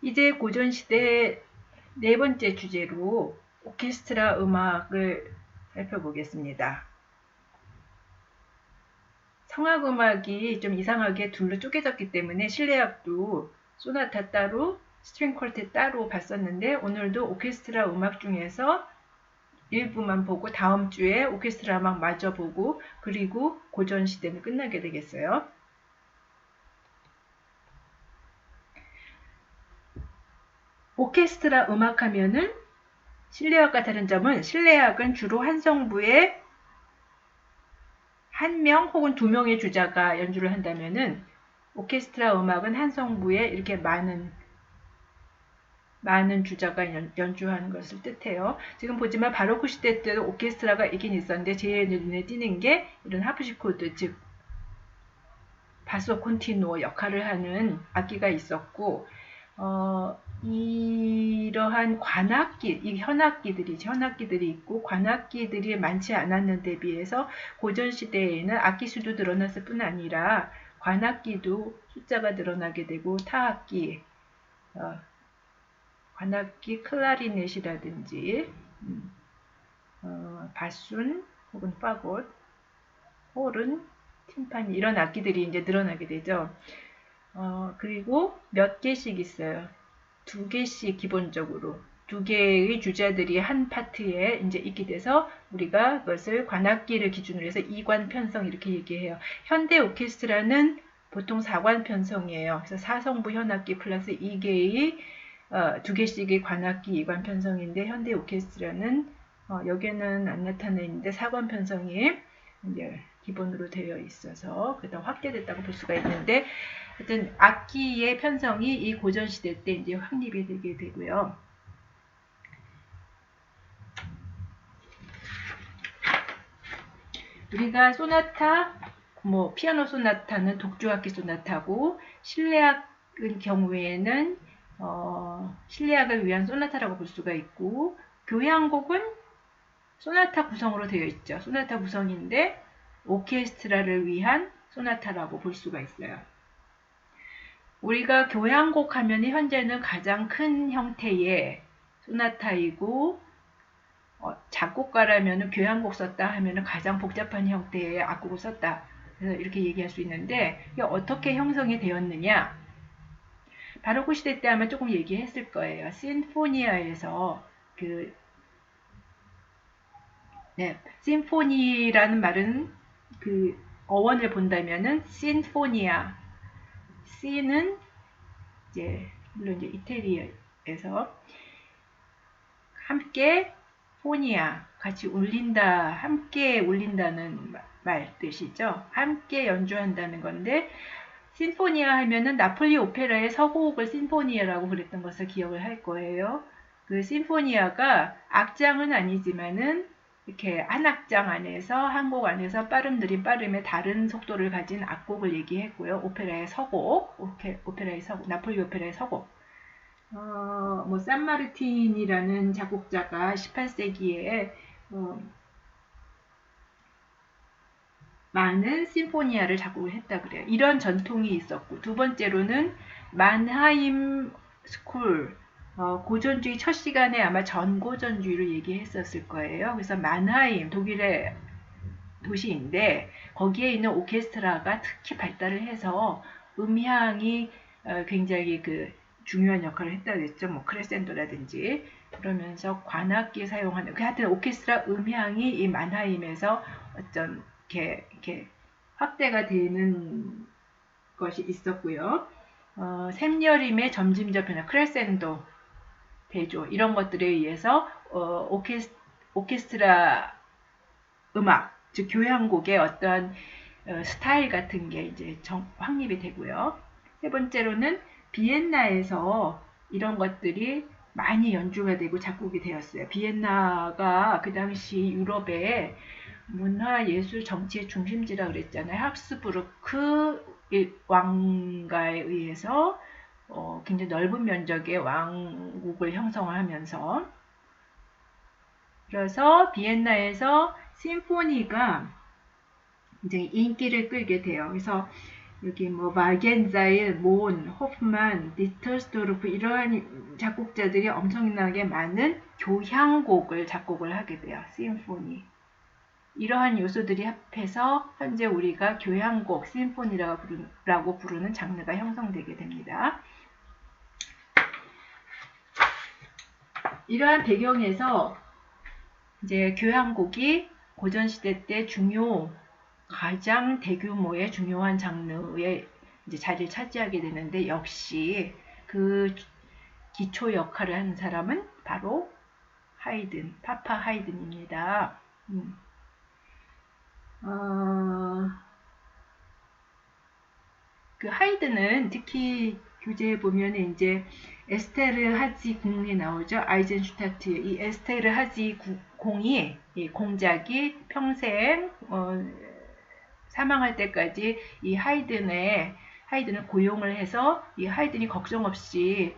이제 고전시대 네 번째 주제로 오케스트라 음악을 살펴보겠습니다. 성악음악이 좀 이상하게 둘로 쪼개졌기 때문에 실내악도 소나타 따로, 스트링 쿼텟 따로 봤었는데 오늘도 오케스트라 음악 중에서 일부만 보고 다음 주에 오케스트라 음악 마저 보고 그리고 고전시대는 끝나게 되겠어요. 오케스트라 음악 하면은 실내악과 다른 점은 실내악은 주로 한 성부에 한 명 혹은 두 명의 주자가 연주를 한다면은 오케스트라 음악은 한 성부에 이렇게 많은 주자가 연주하는 것을 뜻해요. 지금 보지만 바로크 시대 때도 오케스트라가 있긴 있었는데 제일 눈에 띄는 게 이런 하프시코드 즉 바소 콘티누어 역할을 하는 악기가 있었고 이러한 관악기, 현악기들이 있고 관악기들이 많지 않았는데 비해서 고전 시대에는 악기 수도 늘어났을 뿐 아니라 관악기도 숫자가 늘어나게 되고 타악기, 관악기 클라리넷이라든지 바순 혹은 파got, 홀은, 팀파니 이런 악기들이 이제 늘어나게 되죠. 그리고 몇 개씩 있어요. 두 개씩 기본적으로 두 개의 주자들이 한 파트에 이제 있게 돼서 우리가 그것을 관악기를 기준으로 해서 2관 편성 이렇게 얘기해요. 현대 오케스트라는 보통 4관 편성이에요. 그래서 4성부 현악기 플러스 2개의 두 개씩의 관악기 2관 편성인데 현대 오케스트라는 여기에는 안 나타나 있는데 4관 편성이 이제 기본으로 되어 있어서 그다음 확대됐다고 볼 수가 있는데 하여튼 악기의 편성이 이 고전 시대 때 이제 확립이 되게 되고요. 우리가 소나타, 피아노 소나타는 독주악기 소나타고 실내악의 경우에는 실내악을 위한 소나타라고 볼 수가 있고 교향곡은 소나타 구성으로 되어 있죠. 소나타 구성인데 오케스트라를 위한 소나타라고 볼 수가 있어요. 우리가 교향곡 하면 현재는 가장 큰 형태의 소나타이고 작곡가라면 교향곡 썼다 하면 가장 복잡한 형태의 악곡을 썼다. 그래서 이렇게 얘기할 수 있는데 이게 어떻게 형성이 되었느냐? 바로크 시대 때 아마 조금 얘기했을 거예요. 심포니아에서 심포니라는 말은 그 어원을 본다면은 신포니아, C는 이제 물론 이제 이태리에서 함께 포니아 같이 울린다, 함께 울린다는 말 뜻이죠. 함께 연주한다는 건데 심포니아 하면은 나폴리 오페라의 서곡을 심포니아라고 그랬던 것을 기억을 할 거예요. 그 심포니아가 악장은 아니지만은 이렇게 한 악장 안에서 한 곡 안에서 빠름 느림 빠름의 다른 속도를 가진 악곡을 얘기했고요. 오페라의 서곡, 오페라의 서곡, 나폴리 오페라의 서곡. 산마르틴이라는 작곡자가 18세기에 많은 심포니아를 작곡을 했다 그래요. 이런 전통이 있었고 두 번째로는 만하임 스쿨 고전주의 첫 시간에 아마 전고전주의를 얘기했었을 거예요. 그래서 만하임 독일의 도시인데 거기에 있는 오케스트라가 특히 발달을 해서 음향이 굉장히 중요한 역할을 했다고 했죠. 크레센도라든지 그러면서 관악기 사용하는 하여튼 오케스트라 음향이 이 만하임에서 어떤 이렇게 확대가 되는 것이 있었고요. 샘여림의 점진적 변화, 크레센도, 대조 이런 것들에 의해서 오케스트라 음악, 즉 교향곡의 어떤 스타일 같은 게 이제 확립이 되고요. 세 번째로는 비엔나에서 이런 것들이 많이 연주가 되고 작곡이 되었어요. 비엔나가 그 당시 유럽의 문화, 예술, 정치의 중심지라 그랬잖아요. 합스부르크 왕가에 의해서 굉장히 넓은 면적의 왕국을 형성하면서 그래서 비엔나에서 심포니가 이제 인기를 끌게 돼요. 그래서 여기 뭐 바겐자일, 몬, 호프만, 디터스도르프 이러한 작곡자들이 엄청나게 많은 교향곡을 작곡을 하게 돼요. 심포니. 이러한 요소들이 합해서 현재 우리가 교향곡, 심포니라고 부르는 장르가 형성되게 됩니다. 이러한 배경에서 이제 교향곡이 고전시대 때 가장 대규모의 중요한 장르에 이제 자리를 차지하게 되는데, 역시 그 기초 역할을 하는 사람은 바로 하이든, 파파 하이든입니다. 그 하이든은 특히 교재에 보면 이제 에스테르 하지 궁에 나오죠. 아이젠슈타트. 이 에스테르 하지 공이, 이 공작이 평생 사망할 때까지 이 하이든을 고용을 해서 이 하이든이 걱정 없이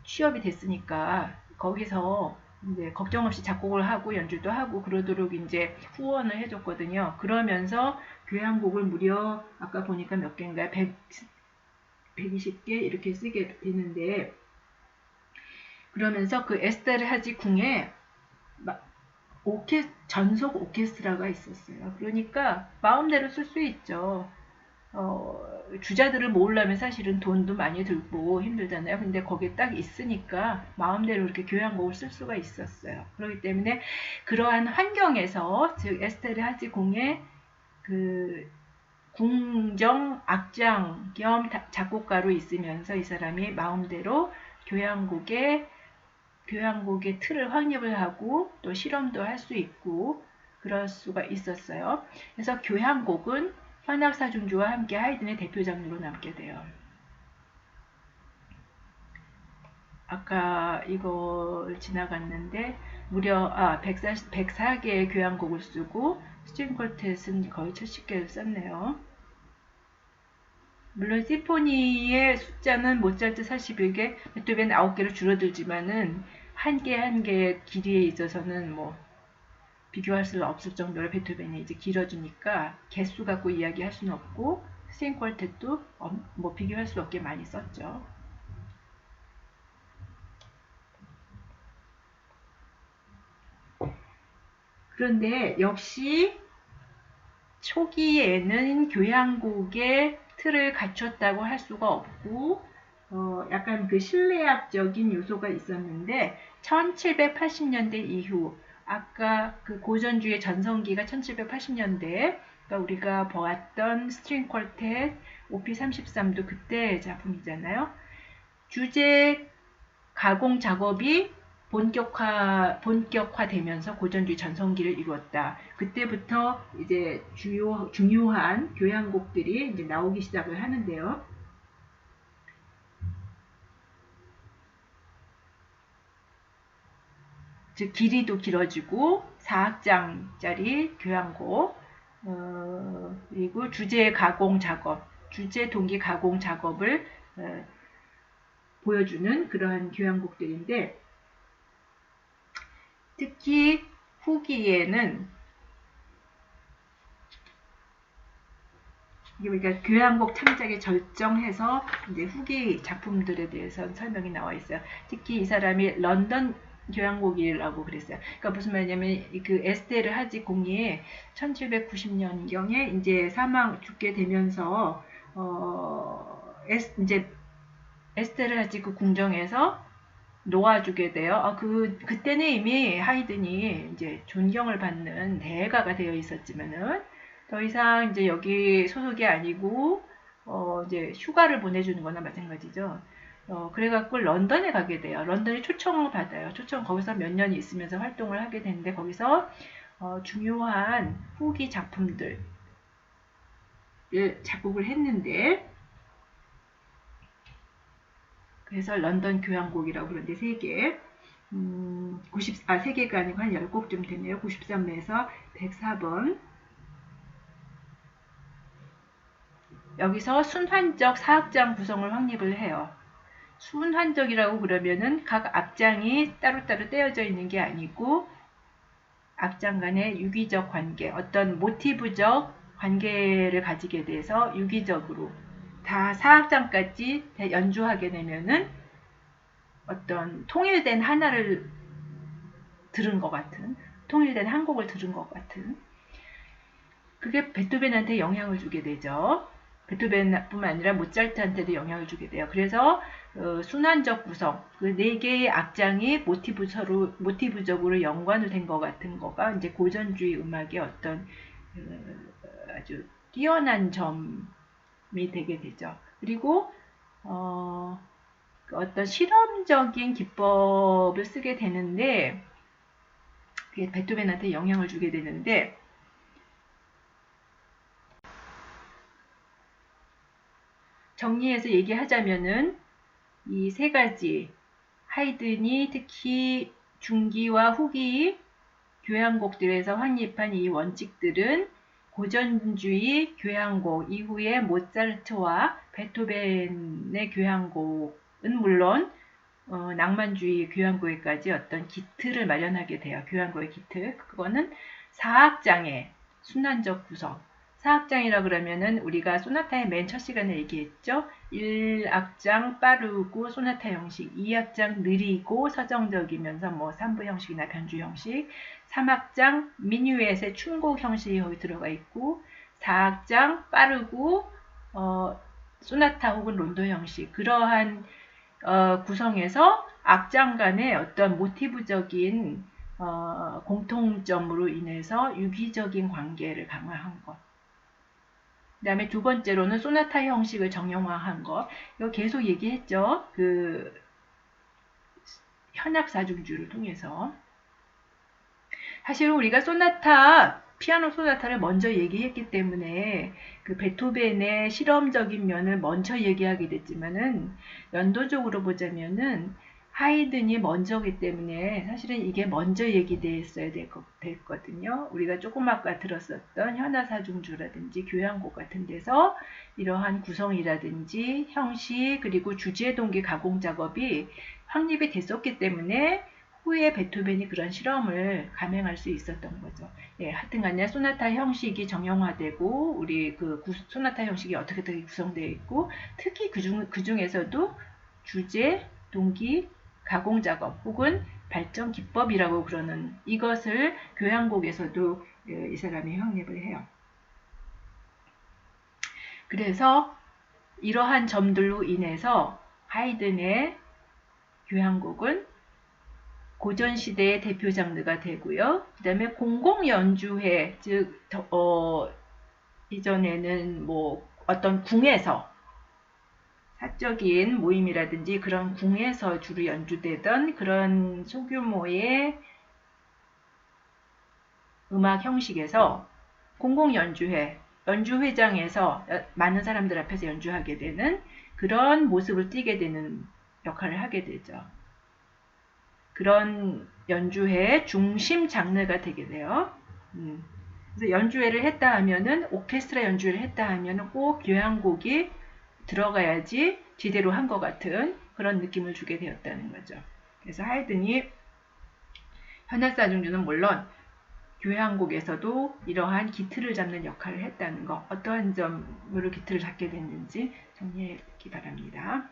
취업이 됐으니까 거기서 이제 걱정 없이 작곡을 하고 연주도 하고 그러도록 이제 후원을 해줬거든요. 그러면서 교향곡을 무려 아까 보니까 몇 개인가요? 120개 이렇게 쓰게 되는데, 그러면서 그 에스테르 하지 궁에 전속 오케스트라가 있었어요. 그러니까 마음대로 쓸 수 있죠. 주자들을 모으려면 사실은 돈도 많이 들고 힘들잖아요. 근데 거기에 딱 있으니까 마음대로 이렇게 교향곡을 쓸 수가 있었어요. 그렇기 때문에 그러한 환경에서, 즉 에스테르 하지 궁의 그 궁정 악장 겸 작곡가로 있으면서 이 사람이 마음대로 교향곡의 틀을 확립을 하고 또 실험도 할 수 있고 그럴 수가 있었어요. 그래서 교향곡은 현악사중주와 함께 하이든의 대표 장르로 남게 돼요. 아까 이걸 지나갔는데 무려 104개의 교향곡을 쓰고 스트링 쿼텟은 거의 70개를 썼네요. 물론 심포니의 숫자는 모차르트 41개, 베토벤 9개로 줄어들지만은 한 개의 길이에 있어서는 뭐 비교할 수 없을 정도로 베토벤이 이제 길어지니까 개수 갖고 이야기할 수는 없고, 스트링 쿼텟도 뭐 비교할 수 없게 많이 썼죠. 그런데 역시 초기에는 교향곡의 틀을 갖췄다고 할 수가 없고 약간 그 신뢰학적인 요소가 있었는데 1780년대 이후, 아까 그 고전주의 전성기가 1780년대, 그러니까 우리가 보았던 스트링 쿼텟 OP33도 그때 작품이잖아요. 주제 가공 작업이 본격화되면서 고전주의 전성기를 이루었다. 그때부터 이제 중요한 교향곡들이 이제 나오기 시작을 하는데요. 즉 길이도 길어지고 4악장짜리 교향곡, 그리고 주제 동기 가공 작업을 보여주는 그러한 교향곡들인데, 특히 후기에는 우리가 교향곡 창작에 절정해서 이제 후기 작품들에 대해서 설명이 나와 있어요. 특히 이 사람이 런던 교향곡이라고 그랬어요. 그러니까 무슨 말이냐면 그 에스테르 하지 공이 1790년경에 이제 죽게 되면서 이제 에스테르 하지 그 궁정에서 놓아주게 돼요. 그때는 이미 하이든이 이제 존경을 받는 대가가 되어 있었지만은 더 이상 이제 여기 소속이 아니고 이제 휴가를 보내주는 거나 마찬가지죠. 그래갖고 런던에 가게 돼요. 런던에 초청을 받아요. 거기서 몇 년 있으면서 활동을 하게 되는데, 거기서 중요한 후기 작품들을 작곡을 했는데, 그래서 런던 교향곡이라고 그러는데 3개, 3개가 아니고 한 10곡쯤 되네요. 93에서 104번. 여기서 순환적 4악장 구성을 확립을 해요. 순환적이라고 그러면은 각 악장이 따로따로 떼어져 있는 게 아니고 악장 간의 유기적 관계, 어떤 모티브적 관계를 가지게 돼서 유기적으로 다 4악장까지 연주하게 되면은 어떤 통일된 하나를 들은 것 같은, 통일된 한 곡을 들은 것 같은, 그게 베토벤한테 영향을 주게 되죠. 베토벤뿐만 아니라 모차르트한테도 영향을 주게 돼요. 그래서 순환적 구성, 그 네 개의 악장이 모티브적으로 연관이 된 것 같은 거가 이제 고전주의 음악의 어떤 아주 뛰어난 점이 되게 되죠. 그리고 어떤 실험적인 기법을 쓰게 되는데, 그게 베토벤한테 영향을 주게 되는데, 정리해서 얘기하자면은 이 세 가지, 하이든이 특히 중기와 후기 교향곡들에서 확립한 이 원칙들은 고전주의 교향곡 이후에 모차르트와 베토벤의 교향곡은 물론 낭만주의 교향곡에까지 어떤 기틀을 마련하게 돼요. 교향곡의 기틀. 그거는 사악장의 순환적 구성. 사악장이라 그러면은 우리가 소나타의 맨 첫 시간에 얘기했죠. 1악장 빠르고 소나타 형식, 2악장 느리고 서정적이면서 뭐 3부 형식이나 변주 형식, 3악장 미뉴엣의 춤곡 형식이 거기 들어가 있고, 4악장 빠르고 소나타 혹은 론도 형식, 그러한 구성에서 악장 간의 어떤 모티브적인 공통점으로 인해서 유기적인 관계를 강화한 것. 그 다음에 두 번째로는 소나타 형식을 정형화한 것. 이거 계속 얘기했죠. 그 현악사중주를 통해서. 사실 우리가 피아노 소나타를 먼저 얘기했기 때문에 그 베토벤의 실험적인 면을 먼저 얘기하게 됐지만은 연도적으로 보자면은 하이든이 먼저기 때문에 사실은 이게 먼저 얘기됐어야 됐거든요. 우리가 조금 아까 들었었던 현아사중주라든지 교향곡 같은 데서 이러한 구성이라든지 형식 그리고 주제 동기 가공 작업이 확립이 됐었기 때문에 후에 베토벤이 그런 실험을 감행할 수 있었던 거죠. 예, 하여튼간에 소나타 형식이 정형화되고 우리 그 소나타 형식이 어떻게 구성되어 있고 특히 그 중에서도 주제, 동기, 가공 작업 혹은 발전 기법이라고 그러는 이것을 교향곡에서도 이 사람이 확립을 해요. 그래서 이러한 점들로 인해서 하이든의 교향곡은 고전시대의 대표 장르가 되고요. 그 다음에 공공연주회, 즉, 이전에는 뭐 어떤 궁에서 사적인 모임이라든지 그런 궁에서 주로 연주되던 그런 소규모의 음악 형식에서 공공연주회, 연주회장에서 많은 사람들 앞에서 연주하게 되는 그런 모습을 띠게 되는 역할을 하게 되죠. 그런 연주회의 중심 장르가 되게 돼요. 그래서 연주회를 했다 하면은 오케스트라 연주회를 했다 하면은 꼭 교향곡이 들어가야지 제대로 한 것 같은 그런 느낌을 주게 되었다는 거죠. 그래서 하이든이 현악사중주는 물론 교향곡에서도 이러한 기틀을 잡는 역할을 했다는 거, 어떠한 점으로 기틀을 잡게 됐는지 정리해 보기 바랍니다.